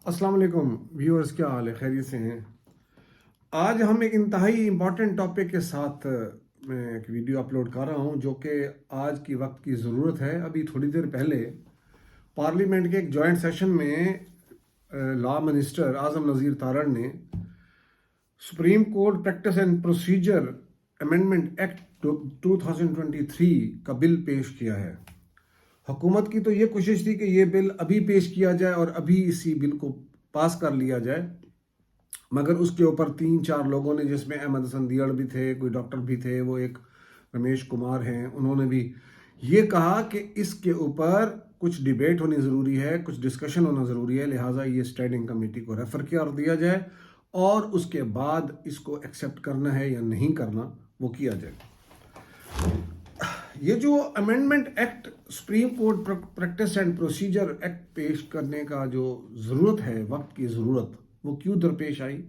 अस्सलाम वालेकुम व्यूअर्स, क्या हाल है? खैरियत से हैं? आज हम एक इंतहाई इम्पॉर्टेंट टॉपिक के साथ मैं एक वीडियो अपलोड कर रहा हूं जो कि आज की वक्त की ज़रूरत है। अभी थोड़ी देर पहले पार्लियामेंट के एक जॉइंट सेशन में लॉ मिनिस्टर आज़म नज़ीर तारड़ ने supreme court practice and procedure amendment act 2023 का बिल पेश किया है। हुकूमत की तो ये कोशिश थी कि ये बिल अभी पेश किया जाए और अभी इसी बिल को पास कर लिया जाए, मगर उसके ऊपर 3-4 लोगों ने, जिसमें अहमद हसन दियड़ भी थे, कोई डॉक्टर भी थे, वो एक रमेश कुमार हैं, उन्होंने भी ये कहा कि इसके ऊपर कुछ डिबेट होनी ज़रूरी है, कुछ डिस्कशन होना ज़रूरी है, लिहाजा ये स्टैंडिंग कमेटी को रेफ़र कर दिया जाए और उसके बाद इसको एक्सेप्ट करना है या नहीं करना वो किया जाए। ये जो amendment act supreme court practice and procedure act पेश करने का जो ज़रूरत है, वक्त की ज़रूरत, वो क्यों दरपेश आई,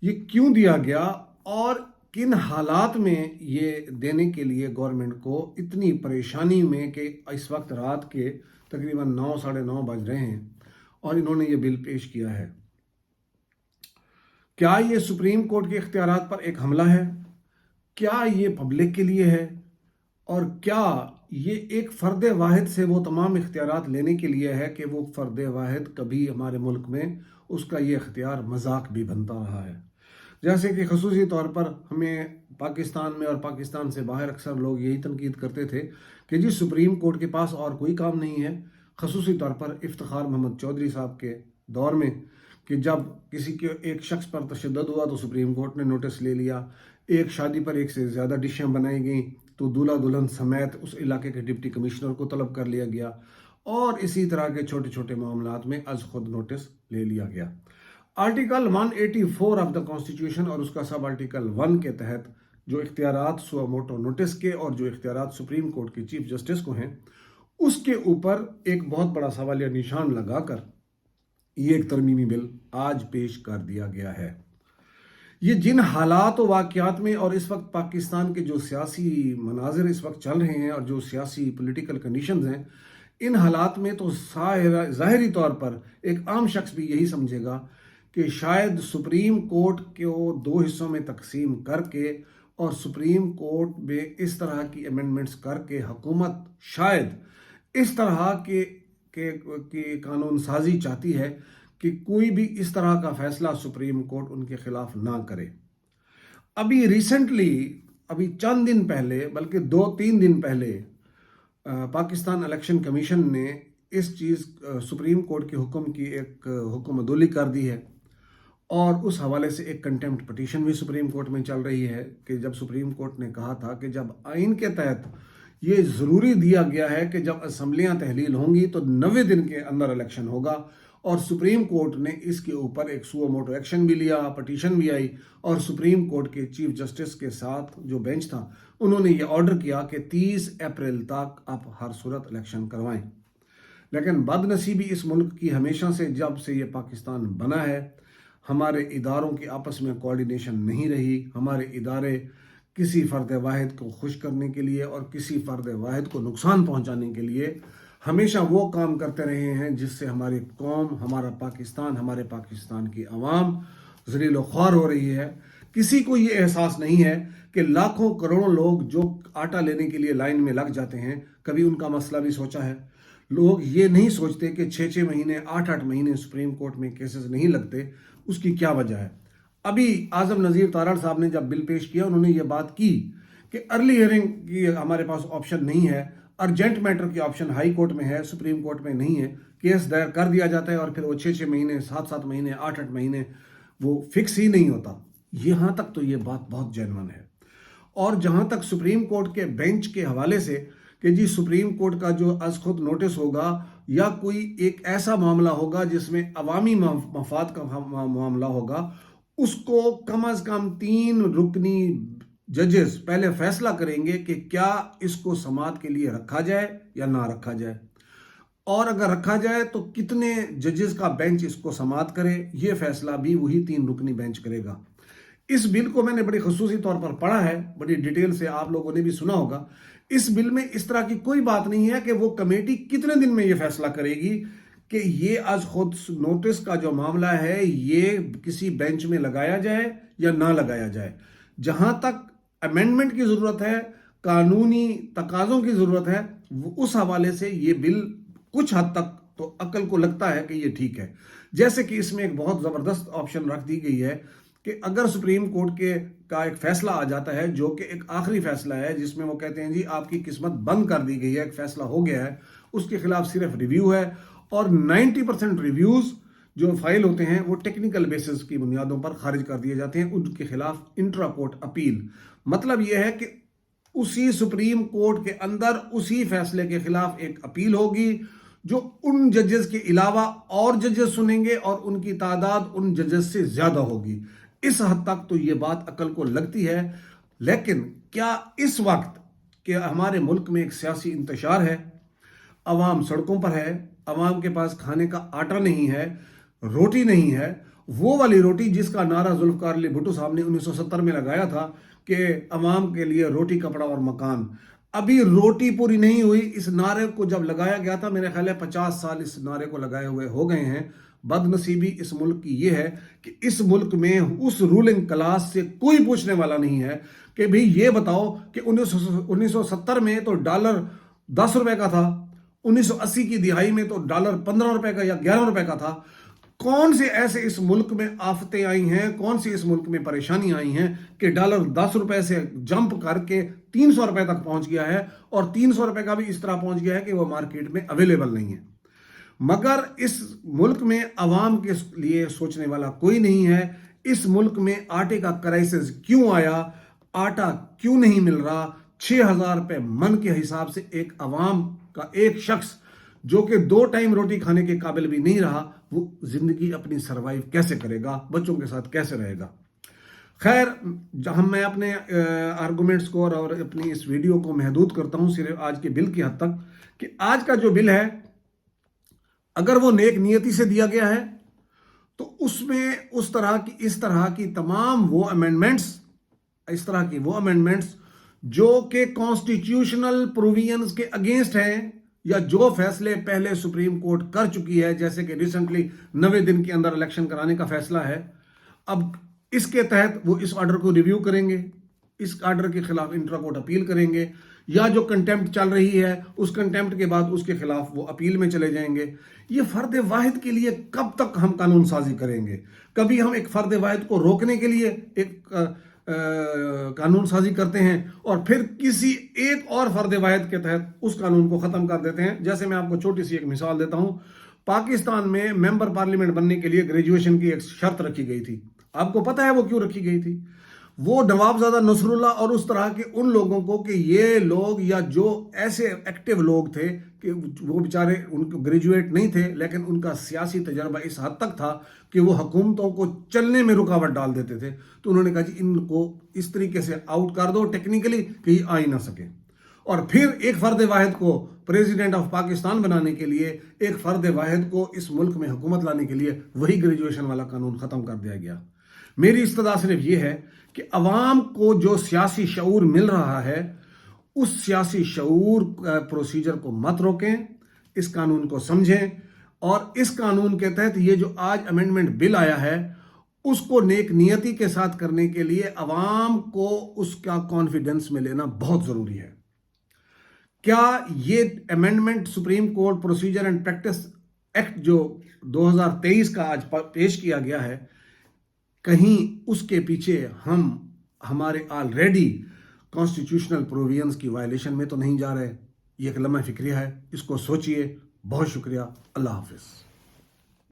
ये क्यों दिया गया और किन हालात में ये देने के लिए गवर्नमेंट को इतनी परेशानी में कि इस वक्त रात के तकरीबन 9 साढ़े 9 बज रहे हैं और इन्होंने ये बिल पेश किया है। क्या ये सुप्रीम कोर्ट के इख्तियारात पर एक हमला है? क्या ये पब्लिक के लिए है? और क्या ये एक फ़र्द वाहिद से वो तमाम इख्तियारात लेने के लिए है कि वो फ़र्द वाहिद कभी हमारे मुल्क में उसका ये इख्तियार मजाक भी बनता रहा है? जैसे कि खसूसी तौर पर हमें पाकिस्तान में और पाकिस्तान से बाहर अक्सर लोग यही तनकीद करते थे कि जी सुप्रीम कोर्ट के पास और कोई काम नहीं है। खसूसी तौर पर इफ्तिखार मोहम्मद चौधरी साहब के दौर में कि जब किसी के एक शख्स पर तशद्दुद हुआ तो सुप्रीम कोर्ट ने नोटिस ले लिया, एक शादी पर एक से ज़्यादा डिशें बनाई गई तो दूल्हा दुल्हन समेत उस इलाके के डिप्टी कमिश्नर को तलब कर लिया गया और इसी तरह के छोटे छोटे मामलात में अज खुद नोटिस ले लिया गया। आर्टिकल 184 ऑफ द कॉन्स्टिट्यूशन और उसका सब आर्टिकल 1 के तहत जो इख्तियारात सुआ मोटो नोटिस के और जो इख्तियारात सुप्रीम कोर्ट के चीफ जस्टिस को हैं, उसके ऊपर एक बहुत बड़ा सवालिया निशान लगाकर ये एक तरमीमी बिल आज पेश कर दिया गया है। ये जिन हालात व वाक़यात में और इस वक्त पाकिस्तान के जो सियासी मनाजिर इस वक्त चल रहे हैं और जो सियासी पॉलिटिकल कंडीशंस हैं, इन हालात में तो ज़ाहिरी तौर पर एक आम शख्स भी यही समझेगा कि शायद सुप्रीम कोर्ट को 2 हिस्सों में तकसीम करके और सुप्रीम कोर्ट में इस तरह की अमेंडमेंट्स करके हुकूमत शायद इस तरह के कानून साजी चाहती है कि कोई भी इस तरह का फैसला सुप्रीम कोर्ट उनके खिलाफ ना करे। अभी रिसेंटली, अभी चंद दिन पहले, बल्कि 2-3 दिन पहले पाकिस्तान इलेक्शन कमीशन ने इस चीज़ सुप्रीम कोर्ट के हुक्म की एक हुक्म अदोली कर दी है और उस हवाले से एक कंटेम्प्ट पिटीशन भी सुप्रीम कोर्ट में चल रही है कि जब सुप्रीम कोर्ट ने कहा था कि जब आइन के तहत ये ज़रूरी दिया गया है कि जब असम्बलियाँ तहलील होंगी तो 90 दिन के अंदर इलेक्शन होगा और सुप्रीम कोर्ट ने इसके ऊपर एक सुओ मोटो एक्शन भी लिया, पटिशन भी आई और सुप्रीम कोर्ट के चीफ जस्टिस के साथ जो बेंच था उन्होंने ये ऑर्डर किया कि 30 अप्रैल तक आप हर सूरत इलेक्शन करवाएं। लेकिन बदनसीबी इस मुल्क की हमेशा से, जब से ये पाकिस्तान बना है, हमारे इदारों की आपस में कोऑर्डिनेशन नहीं रही। हमारे इदारे किसी फ़र्द वाहिद को खुश करने के लिए और किसी फ़र्द वाहिद को नुकसान पहुंचाने के लिए हमेशा वो काम करते रहे हैं जिससे हमारी कौम, हमारा पाकिस्तान, हमारे पाकिस्तान की आवाम ज़लील व ख्वार हो रही है। किसी को ये एहसास नहीं है कि लाखों करोड़ों लोग जो आटा लेने के लिए लाइन में लग जाते हैं, कभी उनका मसला भी सोचा है? लोग ये नहीं सोचते कि 6-6 महीने, 8-8 महीने सुप्रीम कोर्ट में केसेस नहीं लगते, उसकी क्या वजह है? अभी आज़म नज़ीर तारड़ साहब ने जब बिल पेश किया, उन्होंने ये बात की कि अर्ली हियरिंग की हमारे पास ऑप्शन नहीं है, अर्जेंट मैटर की ऑप्शन हाई कोर्ट में है, सुप्रीम कोर्ट में नहीं है। केस दायर कर दिया जाता है और फिर वो 6-6 महीने, 7-7 महीने, 8-8 महीने वो फिक्स ही नहीं होता। यहाँ तक तो ये बात बहुत जेन्युइन है। और जहाँ तक सुप्रीम कोर्ट के बेंच के हवाले से कि जी सुप्रीम कोर्ट का जो अज खुद नोटिस होगा या कोई एक ऐसा मामला होगा जिसमें अवामी मफाद का मामला होगा, उसको कम अज़ कम 3 रुकनी जजेस पहले फैसला करेंगे कि क्या इसको समाअत के लिए रखा जाए या ना रखा जाए, और अगर रखा जाए तो कितने जजेस का बेंच इसको समाअत करे, ये फैसला भी वही 3 रुकनी बेंच करेगा। इस बिल को मैंने बड़ी खसूसी तौर पर पढ़ा है, बड़ी डिटेल से आप लोगों ने भी सुना होगा। इस बिल में इस तरह की कोई बात नहीं है कि वो कमेटी कितने दिन में ये फैसला करेगी کہ یہ از خود نوٹس کا جو معاملہ ہے یہ کسی بینچ میں لگایا جائے یا نہ لگایا جائے. جہاں تک امینڈمنٹ کی ضرورت ہے، قانونی تقاضوں کی ضرورت ہے، اس حوالے سے یہ بل کچھ حد تک تو عقل کو لگتا ہے کہ یہ ٹھیک ہے. جیسے کہ اس میں ایک بہت زبردست آپشن رکھ دی گئی ہے کہ اگر سپریم کورٹ کا ایک فیصلہ آ جاتا ہے جو کہ ایک آخری فیصلہ ہے، جس میں وہ کہتے ہیں جی آپ کی قسمت بند کر دی گئی ہے، ایک فیصلہ ہو گیا ہے، اس کے خلاف صرف ریویو ہے، اور 90% ریویوز جو فائل ہوتے ہیں وہ ٹیکنیکل بیسس کی بنیادوں پر خارج کر دیے جاتے ہیں، ان کے خلاف انٹرا کورٹ اپیل. مطلب یہ ہے کہ اسی سپریم کورٹ کے اندر اسی فیصلے کے خلاف ایک اپیل ہوگی جو ان ججز کے علاوہ اور ججز سنیں گے، اور ان کی تعداد ان ججز سے زیادہ ہوگی. اس حد تک تو یہ بات عقل کو لگتی ہے. لیکن کیا اس وقت کہ ہمارے ملک میں ایک سیاسی انتشار ہے، عوام سڑکوں پر ہے، عوام کے پاس کھانے کا آٹا نہیں ہے، روٹی نہیں ہے، وہ والی روٹی جس کا نعرہ ذوالفقار علی بھٹو صاحب نے 1970 میں لگایا تھا کہ عوام کے لیے روٹی، کپڑا اور مکان، ابھی روٹی پوری نہیں ہوئی. اس نعرے کو جب لگایا گیا تھا، میرے خیال ہے 50 سال اس نعرے کو لگائے ہوئے ہو گئے ہیں. بد نصیبی اس ملک کی یہ ہے کہ اس ملک میں اس رولنگ کلاس سے کوئی پوچھنے والا نہیں ہے کہ بھئی یہ بتاؤ کہ 1970 میں تو ڈالر 10 روپے کا تھا، 1980 کی دہائی میں تو ڈالر 15 روپے کا یا 11 روپے کا تھا. کون سے ایسے اس ملک میں آفتیں آئی ہیں، کون سی اس ملک میں پریشانی آئی ہیں کہ ڈالر 10 روپے سے جمپ کر کے 300 روپے تک پہنچ گیا ہے، اور 300 روپے کا بھی اس طرح پہنچ گیا ہے کہ وہ مارکیٹ میں اویلیبل نہیں ہے. مگر اس ملک میں عوام کے لیے سوچنے والا کوئی نہیں ہے. اس ملک میں آٹے کا کرائسس کیوں آیا، آٹا کیوں نہیں مل رہا، 6,000 روپے من کے حساب سے ایک عوام کا ایک شخص جو کہ 2 ٹائم روٹی کھانے کے قابل بھی نہیں رہا، وہ زندگی اپنی سروائیو کیسے کرے گا، بچوں کے ساتھ کیسے رہے گا. خیر، جہاں میں اپنے آرگومنٹس کو اور اپنی اس ویڈیو کو محدود کرتا ہوں صرف آج کے بل کی حد تک، کہ آج کا جو بل ہے اگر وہ نیک نیتی سے دیا گیا ہے تو اس میں اس طرح کی تمام وہ امینڈمنٹس جو کہ کانسٹیٹیوشنل پروویژنز کے اگینسٹ ہیں، یا جو فیصلے پہلے سپریم کورٹ کر چکی ہے، جیسے کہ ریسنٹلی 90 دن کے اندر الیکشن کرانے کا فیصلہ ہے، اب اس کے تحت وہ اس آرڈر کو ریویو کریں گے، اس آرڈر کے خلاف انٹرا کورٹ اپیل کریں گے، یا جو کنٹیمپٹ چل رہی ہے اس کنٹیمپٹ کے بعد اس کے خلاف وہ اپیل میں چلے جائیں گے. یہ فرد واحد کے لیے کب تک ہم قانون سازی کریں گے؟ کبھی ہم ایک فرد واحد کو روکنے کے لیے ایک قانون سازی کرتے ہیں، اور پھر کسی ایک اور فرد واحد کے تحت اس قانون کو ختم کر دیتے ہیں. جیسے میں آپ کو چھوٹی سی ایک مثال دیتا ہوں. پاکستان میں ممبر پارلیمنٹ بننے کے لیے گریجویشن کی ایک شرط رکھی گئی تھی. آپ کو پتہ ہے وہ کیوں رکھی گئی تھی؟ وہ نوابزادہ نصر اللہ اور اس طرح کے ان لوگوں کو کہ یہ لوگ یا جو ایسے ایکٹیو لوگ تھے کہ وہ بیچارے ان کو گریجویٹ نہیں تھے لیکن ان کا سیاسی تجربہ اس حد تک تھا کہ وہ حکومتوں کو چلنے میں رکاوٹ ڈال دیتے تھے، تو انہوں نے کہا جی ان کو اس طریقے سے آؤٹ کر دو ٹیکنیکلی کہ یہ آ ہی نہ سکے. اور پھر ایک فرد واحد کو پریزیڈنٹ آف پاکستان بنانے کے لیے، ایک فرد واحد کو اس ملک میں حکومت لانے کے لیے وہی گریجویشن والا قانون ختم کر دیا گیا. میری استدعا صرف یہ ہے کہ عوام کو جو سیاسی شعور مل رہا ہے اس سیاسی شعور پروسیجر کو مت روکیں، اس قانون کو سمجھیں، اور اس قانون کے تحت یہ جو آج امینڈمنٹ بل آیا ہے اس کو نیک نیتی کے ساتھ کرنے کے لیے عوام کو اس کا کانفیڈنس میں لینا بہت ضروری ہے. کیا یہ amendment supreme court procedure and practice act جو 2023 کا آج پیش کیا گیا ہے، کہیں اس کے پیچھے ہمارے آلریڈی کانسٹیٹیوشنل پروویژنز کی وائلیشن میں تو نہیں جا رہے؟ یہ ایک لمحہ فکریہ ہے، اس کو سوچئے. بہت شکریہ. اللہ حافظ.